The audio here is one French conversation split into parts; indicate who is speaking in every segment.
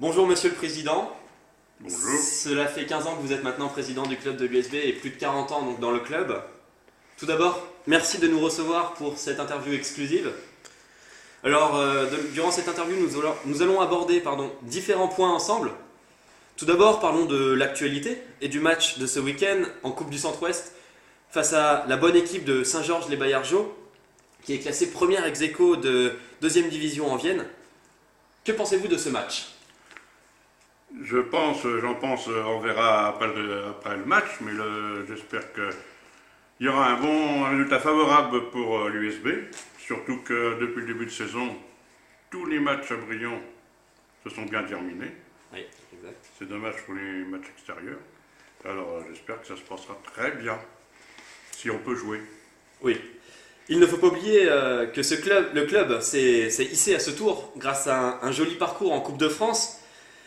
Speaker 1: Bonjour Monsieur le Président.
Speaker 2: Bonjour.
Speaker 1: Cela fait 15 ans que vous êtes maintenant président du club de l'USB et plus de 40 ans donc dans le club. Tout d'abord, merci de nous recevoir pour cette interview exclusive. Alors, durant cette interview, nous allons aborder différents points ensemble. Tout d'abord, parlons de l'actualité et du match de ce week-end en Coupe du Centre-Ouest face à la bonne équipe de Saint-Georges-les-Baillargeaux, qui est classée première ex aequo de 2e division en Vienne. Que pensez-vous de ce match ?
Speaker 2: J'en pense, on verra après le match, mais j'espère qu'il y aura un bon résultat favorable pour l'USB, surtout que depuis le début de saison, tous les matchs à Brion se sont bien terminés.
Speaker 1: Oui, exact.
Speaker 2: C'est dommage pour les matchs extérieurs. Alors j'espère que ça se passera très bien, si on peut jouer.
Speaker 1: Oui. Il ne faut pas oublier que le club s'est hissé à ce tour grâce à un joli parcours en Coupe de France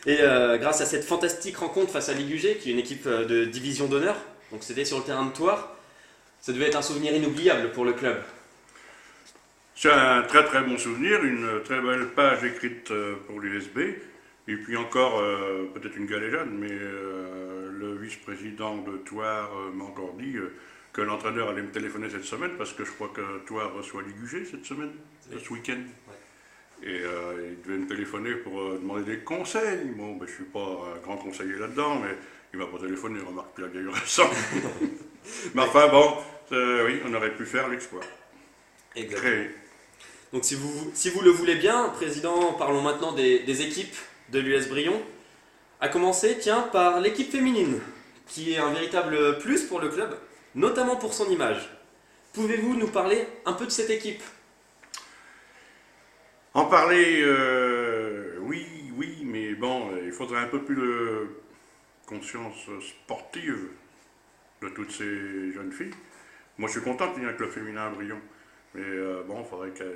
Speaker 1: et grâce à cette fantastique rencontre face à Ligugé, qui est une équipe de division d'honneur. Donc c'était sur le terrain de Thouars. Ça devait être un souvenir inoubliable pour le club.
Speaker 2: C'est un très très bon souvenir, une très belle page écrite pour l'USB. Et puis encore, peut-être une galéjade, mais le vice-président de Thouars m'a encore dit que l'entraîneur allait me téléphoner cette semaine, parce que je crois que Thouars reçoit Ligugé cette semaine, ce week-end. Ouais. Et il devait me téléphoner pour demander des conseils. Bon, ben, je ne suis pas un grand conseiller là-dedans, mais il ne m'a pas téléphoné, remarque la vieille récente. Mais enfin bon, oui, on aurait pu faire l'exploit.
Speaker 1: Exactement. Créer. Donc si vous le voulez bien, Président, parlons maintenant des équipes de l'US Brion. À commencer, par l'équipe féminine, qui est un véritable plus pour le club, notamment pour son image. Pouvez-vous nous parler un peu de cette équipe ?
Speaker 2: En parler, oui, mais bon, il faudrait un peu plus de conscience sportive de toutes ces jeunes filles. Moi, je suis content qu'il y ait un club féminin à Brion, mais bon, il faudrait qu'elles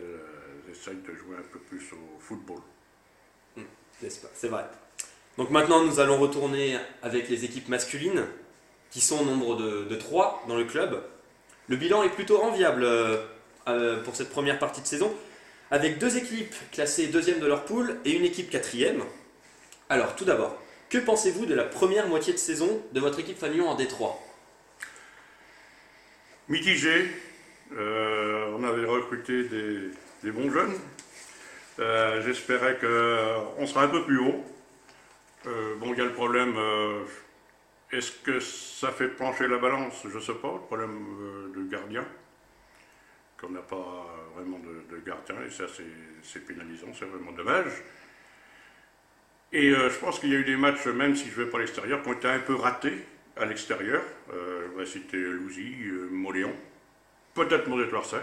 Speaker 2: essayent de jouer un peu plus au football.
Speaker 1: C'est vrai. Donc maintenant, nous allons retourner avec les équipes masculines, qui sont au nombre de 3 dans le club. Le bilan est plutôt enviable pour cette première partie de saison, avec 2 équipes classées 2e de leur poule et une équipe 4e. Alors, tout d'abord, que pensez-vous de la première moitié de saison de votre équipe Fagnon en D3 ?
Speaker 2: Mitigé. On avait recruté des bons jeunes. J'espérais qu'on sera un peu plus haut. Bon, il y a le problème, est-ce que ça fait pencher la balance? Je ne sais pas, le problème de gardien, qu'on n'a pas vraiment de gardien, et ça c'est pénalisant, c'est vraiment dommage. Et je pense qu'il y a eu des matchs, même si je ne vais pas à l'extérieur, qui ont été un peu ratés à l'extérieur. Je vais citer Louzy, Moléon, peut-être Mondet-Toircet,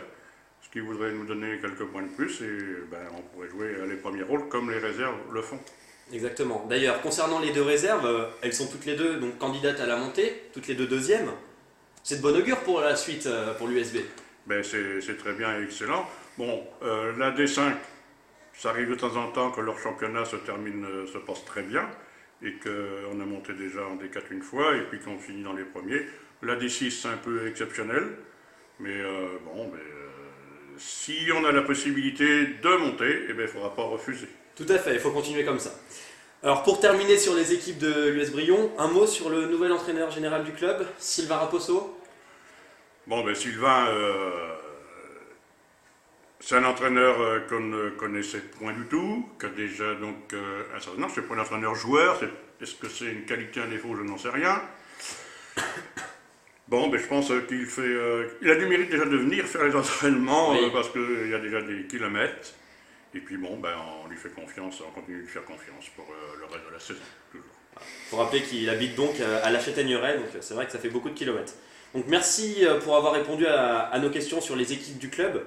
Speaker 2: ce qui voudrait nous donner quelques points de plus, et on pourrait jouer les premiers rôles comme les réserves le font.
Speaker 1: Exactement. D'ailleurs, concernant les 2 réserves, elles sont toutes les 2 donc, candidates à la montée, toutes les 2 deuxièmes. C'est de bon augure pour la suite, pour l'USB.
Speaker 2: C'est très bien et excellent. Bon, la D5, ça arrive de temps en temps que leur championnat se passe très bien, et qu'on a monté déjà en D4 une fois, et puis qu'on finit dans les premiers. La D6, c'est un peu exceptionnel, mais si on a la possibilité de monter, il ne faudra pas refuser.
Speaker 1: Tout à fait, il faut continuer comme ça. Alors pour terminer sur les équipes de l'US Brion, un mot sur le nouvel entraîneur général du club, Sylvain Raposo.
Speaker 2: Bon, Sylvain, c'est un entraîneur qu'on ne connaissait point du tout, qui a déjà donc un certain âge. C'est pas un entraîneur-joueur, est-ce que c'est une qualité, un défaut, je n'en sais rien. Bon, je pense il a du mérite déjà de venir faire les entraînements, oui. Parce qu'il y a déjà des kilomètres. Et puis on lui fait confiance, on continue de lui faire confiance pour le reste de la saison, toujours.
Speaker 1: Il faut rappeler qu'il habite donc à La Châtaigneraie, donc c'est vrai que ça fait beaucoup de kilomètres. Donc merci pour avoir répondu à nos questions sur les équipes du club.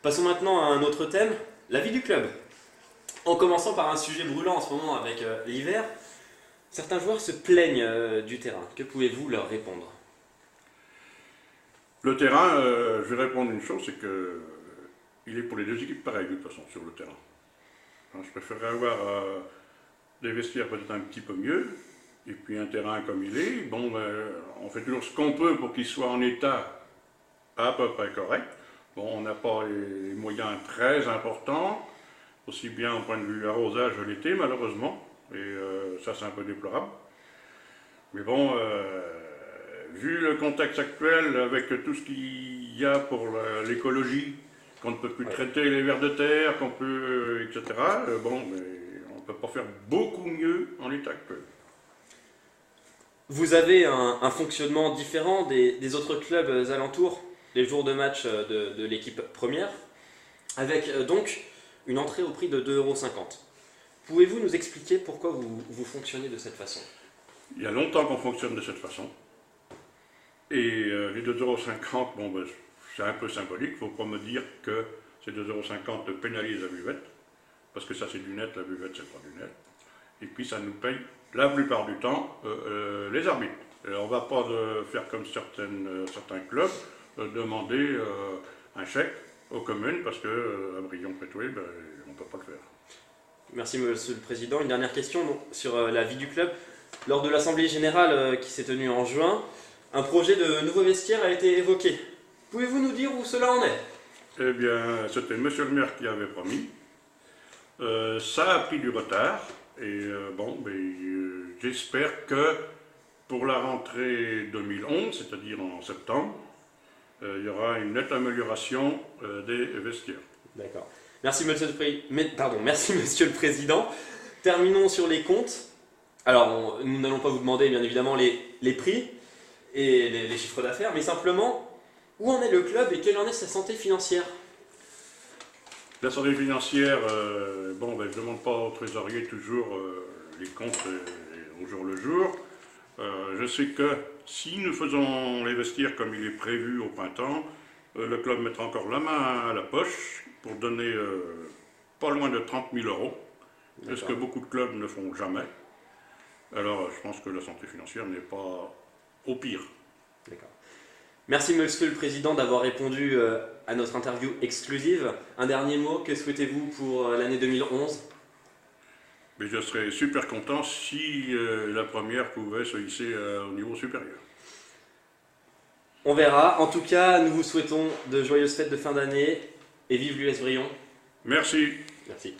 Speaker 1: Passons maintenant à un autre thème, la vie du club. En commençant par un sujet brûlant en ce moment avec l'hiver, certains joueurs se plaignent du terrain. Que pouvez-vous leur répondre ?
Speaker 2: Le terrain, je vais répondre une chose, c'est que il est pour les 2 équipes pareilles de toute façon sur le terrain. Je préférerais avoir des vestiaires peut-être un petit peu mieux, et puis un terrain comme il est. Bon, on fait toujours ce qu'on peut pour qu'il soit en état à peu près correct. Bon, on n'a pas les moyens très importants, aussi bien au point de vue arrosage l'été malheureusement. Et ça, c'est un peu déplorable. Mais bon, vu le contexte actuel, avec tout ce qu'il y a pour l'écologie, qu'on ne peut plus traiter les vers de terre, qu'on peut, etc., bon, mais on ne peut pas faire beaucoup mieux en l'état actuel.
Speaker 1: Vous avez un fonctionnement différent des autres clubs alentours, les jours de match de l'équipe première, avec donc une entrée au prix de 2,50 €. Pouvez-vous nous expliquer pourquoi vous fonctionnez de cette façon?
Speaker 2: Il y a longtemps qu'on fonctionne de cette façon. Et les 2,50 €, bon, ben, c'est un peu symbolique. Il ne faut pas me dire que ces 2,50 € pénalisent la buvette, parce que ça c'est du net, la buvette c'est pas du net. Et puis ça nous paye la plupart du temps les arbitres. Et on ne va pas faire comme certains clubs, demander un chèque aux communes, parce que à Brion-Prétoué, ben, on ne peut pas le faire.
Speaker 1: Merci Monsieur le Président. Une dernière question donc, sur la vie du club. Lors de l'Assemblée Générale qui s'est tenue en juin, un projet de nouveau vestiaire a été évoqué. Pouvez-vous nous dire où cela en est?
Speaker 2: Eh bien, c'était Monsieur le maire qui avait promis. Ça a pris du retard. Et bon, j'espère que pour la rentrée 2011, c'est-à-dire en septembre, il y aura une nette amélioration des vestiaires.
Speaker 1: D'accord. Merci Monsieur le Président. Terminons sur les comptes. Alors, nous n'allons pas vous demander, bien évidemment, les prix et les chiffres d'affaires, mais simplement, où en est le club et quelle en est sa santé financière?
Speaker 2: La santé financière, bon, je ne demande pas au trésorier toujours les comptes au jour le jour. Je sais que si nous faisons les vestiaires comme il est prévu au printemps, le club mettra encore la main à la poche pour donner pas loin de 30 000 €, ce que beaucoup de clubs ne font jamais. Alors, je pense que la santé financière n'est pas au pire.
Speaker 1: D'accord. Merci Monsieur le Président d'avoir répondu à notre interview exclusive. Un dernier mot, que souhaitez-vous pour l'année 2011?
Speaker 2: Mais je serais super content si la première pouvait se hisser au niveau supérieur.
Speaker 1: On verra. En tout cas, nous vous souhaitons de joyeuses fêtes de fin d'année et vive l'US Brion.
Speaker 2: Merci.
Speaker 1: Merci.